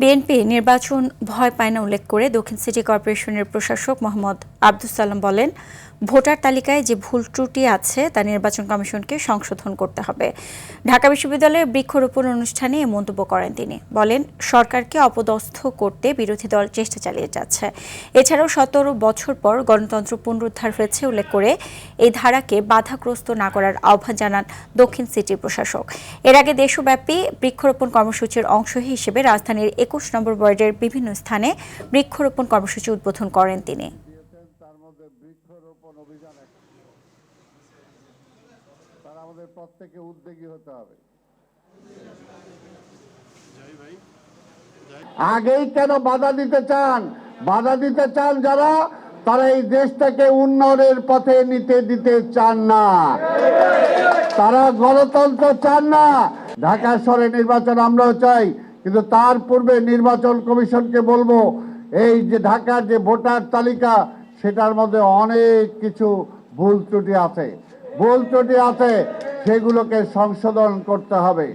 BNP নির্বাচন ভয় পায় না উল্লেখ করে দক্ষিণ সিটি কর্পোরেশনের প্রশাসক মোহাম্মদ আব্দুস সালাম বলেন, ভোটার তালিকায় যে ভুল ত্রুটি আছে তা নির্বাচন কমিশনকে সংশোধন করতে হবে। ঢাকা বিশ্ববিদ্যালয়ের বৃক্ষরোপণ অনুষ্ঠানে এ মন্তব্য করেন তিনি। বলেন, সরকারকে অপদস্থ করতে বিরোধী দল চেষ্টা চালিয়ে যাচ্ছে। এছাড়াও 17 বছর পর গণতন্ত্র পুনরুদ্ধার হয়েছে উল্লেখ করে এই ধারাকে বাধাগ্রস্ত না করার আহ্বান জানান দক্ষিণ সিটির প্রশাসক। এর আগে দেশব্যাপী বৃক্ষরোপণ কর্মসূচির অংশ হিসেবে রাজধানীর 21 নম্বর ওয়ার্ডের বিভিন্ন স্থানে বৃক্ষরোপণ কর্মসূচি উদ্বোধন করেন তিনি। আমাদের প্রত্যেকে উদ্যোগী হতে হবে। আগেই কেন বাধা দিতে চান? বাধা দিতে চান যারা, তারা এই দেশটাকে উন্নয়নের পথে নিতে দিতে চান না, তারা গণতন্ত্র চান না। ঢাকা শহরে নির্বাচন আমরাও চাই, কিন্তু তার পূর্বে নির্বাচন কমিশনকে বলবো, এই যে ঢাকার যে ভোটার তালিকা, সেটার মধ্যে অনেক কিছু ভুল ত্রুটি আছে, সেগুলোকে সংশোধন করতে হবে।